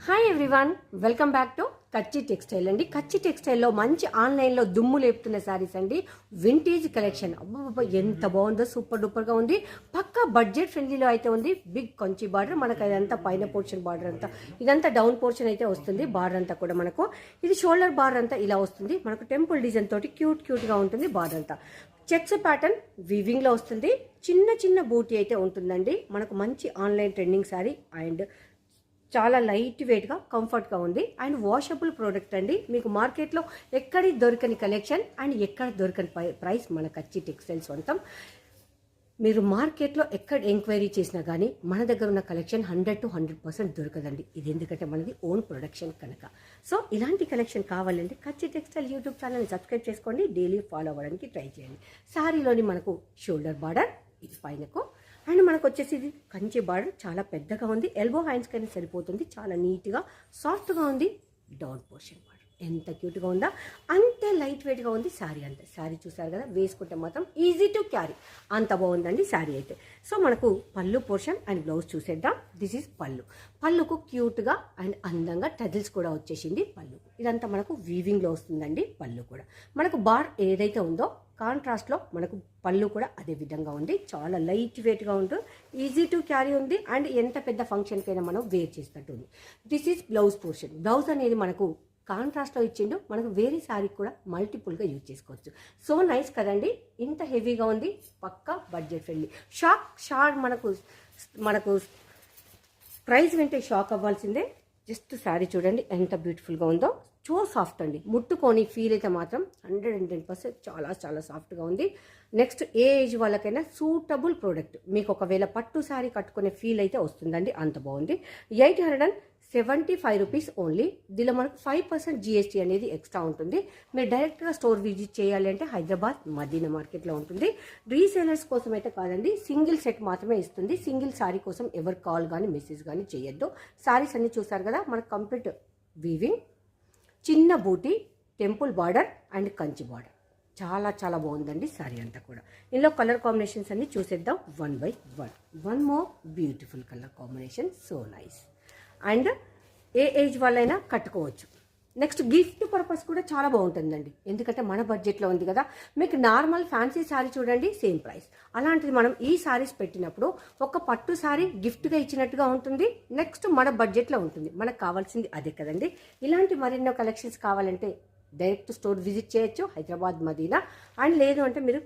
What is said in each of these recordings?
Hi everyone, welcome back to కచ్చి textile అండి. కచ్చి టెక్స్టైల్లో మంచి ఆన్లైన్లో దుమ్ము లేపుతున్న శారీస్ అండి. వింటేజ్ కలెక్షన్ అబ్బా ఎంత బాగుందో, సూపర్ డూపర్గా ఉంది. పక్కా బడ్జెట్ ఫ్రెండ్లీలో అయితే ఉంది. బిగ్ కొంచి బార్డర్, మనకు అదంతా పైన పోర్షన్ బార్డర్ అంతా, ఇదంతా డౌన్ పోర్షన్ అయితే వస్తుంది. బార్డర్ అంతా కూడా మనకు ఇది షోల్డర్ బార్డర్ అంతా ఇలా వస్తుంది. మనకు టెంపుల్ డిజైన్ తోటి క్యూట్గా ఉంటుంది. బార్డర్ అంతా చెక్స్ ప్యాటర్న్ వీవింగ్లో వస్తుంది. చిన్న చిన్న బూటీ అయితే ఉంటుందండి. మనకు మంచి ఆన్లైన్ ట్రెండింగ్ శారీ అండ్ చాలా లైట్ వెయిట్గా కంఫర్ట్గా ఉంది అండ్ వాషబుల్ ప్రోడక్ట్ అండి. మీకు మార్కెట్లో ఎక్కడి దొరకని కలెక్షన్ అండ్ ఎక్కడ దొరకని ప్రైస్ మన కచ్చి టెక్స్టైల్స్ సొంతం. మీరు మార్కెట్లో ఎక్కడ ఎంక్వైరీ చేసినా కానీ మన దగ్గర ఉన్న కలెక్షన్ 100 to 100% దొరకదండి. ఇది ఎందుకంటే మనది ఓన్ ప్రొడక్షన్ కనుక. సో ఇలాంటి కలెక్షన్ కావాలంటే కచ్చి టెక్స్టైల్ యూట్యూబ్ ఛానల్ని సబ్స్క్రైబ్ చేసుకోండి. డైలీ ఫాలో అవ్వడానికి ట్రై చేయండి. శారీలోని మనకు షోల్డర్ బార్డర్, ఇది పైనకు అండ్ మనకు వచ్చేసి ఇది కంచి బార్డర్ చాలా పెద్దగా ఉంది. ఎల్బో హ్యాండ్స్ కైనా సరిపోతుంది. చాలా నీట్గా సాఫ్ట్గా ఉంది. డౌన్ పోర్షన్ బార్డర్ ఎంత క్యూట్గా ఉందా, అంతే లైట్ వెయిట్గా ఉంది. శారీ అంతే. శారీ చూసారు కదా, వేసుకుంటే మాత్రం ఈజీ టు క్యారీ, అంత బాగుందండి శారీ అయితే. సో మనకు పళ్ళు పోర్షన్ అండ్ బ్లౌజ్ చూసేద్దాం. దిస్ ఈజ్ పళ్ళు. పళ్ళుకు క్యూట్గా అండ్ అందంగా టజిల్స్ కూడా వచ్చేసింది పళ్ళు. ఇదంతా మనకు వీవింగ్లో వస్తుందండి. పళ్ళు కూడా మనకు బార్ ఏదైతే ఉందో కాంట్రాస్ట్లో మనకు పళ్ళు కూడా అదే విధంగా ఉంది. చాలా లైట్ వెయిట్గా ఉంటుంది. ఈజీ టు క్యారీ ఉంది అండ్ ఎంత పెద్ద ఫంక్షన్కైనా మనం వేర్ చేసినట్టు ఉంది. This is blouse portion. Blouse అనేది మనకు కాంట్రాస్ట్లో ఇచ్చిండు. మనకు వేరే శారీ కూడా మల్టిపుల్గా యూజ్ చేసుకోవచ్చు. సో నైస్ కదండి. ఇంత హెవీగా ఉంది. పక్కా బడ్జెట్ ఫ్రెండ్లీ. షార్ట్ మనకు ప్రైస్ వింటే షాక్ అవ్వాల్సిందే. జస్ట్ శారీ చూడండి ఎంత బ్యూటిఫుల్గా ఉందో. సో సాఫ్ట్ అండి. ముట్టుకొని ఫీల్ అయితే మాత్రం 110% చాలా చాలా సాఫ్ట్గా ఉంది. నెక్స్ట్ ఏ ఏజ్ వాళ్ళకైనా సూటబుల్ ప్రోడక్ట్. మీకు ఒకవేళ పట్టు శారీ కట్టుకునే ఫీల్ అయితే వస్తుందండి. అంత బాగుంది. 875 రూపీస్ ఓన్లీ. దీనిలో మనకు 5% GST అనేది ఎక్స్ట్రా ఉంటుంది. మీరు డైరెక్ట్గా స్టోర్ విజిట్ చేయాలి అంటే హైదరాబాద్ మదీనా మార్కెట్లో ఉంటుంది. రీసేలర్స్ కోసం అయితే కాదండి, సింగిల్ సెట్ మాత్రమే ఇస్తుంది. సింగిల్ శారీ కోసం ఎవరు కాల్ కానీ మెసేజ్ కానీ చేయొద్దు. శారీస్ అన్ని చూసారు కదా, మనకు కంప్లీట్ వీవింగ్, చిన్న బూటీ, temple border and Kanchi border. చాలా చాలా బాగుందండి శారీ అంతా కూడా. ఇందులో కలర్ కాంబినేషన్స్ అన్ని చూసేద్దాం one by one. One more beautiful colour combination. So nice. And A age వాళ్ళైనా కట్టుకోవచ్చు. నెక్స్ట్ గిఫ్ట్ పర్పస్ కూడా చాలా బాగుంటుందండి. ఎందుకంటే మన బడ్జెట్లో ఉంది కదా. మీకు నార్మల్ ఫ్యాన్సీ శారీ చూడండి, సేమ్ ప్రైస్. అలాంటిది మనం ఈ శారీస్ పెట్టినప్పుడు ఒక పట్టు శారీ గిఫ్ట్గా ఇచ్చినట్టుగా ఉంటుంది. నెక్స్ట్ మన బడ్జెట్లో ఉంటుంది. మనకు కావాల్సింది అదే కదండి. ఇలాంటి మరెన్నో కలెక్షన్స్ కావాలంటే డైరెక్ట్ స్టోర్ విజిట్ చేయొచ్చు హైదరాబాద్ మదీనా. అండ్ లేదు అంటే మీరు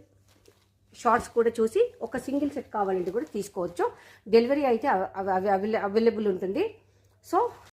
షార్ట్స్ కూడా చూసి ఒక సింగిల్ సెట్ కావాలంటే కూడా తీసుకోవచ్చు. డెలివరీ అయితే అవైలబుల్ ఉంటుంది. సో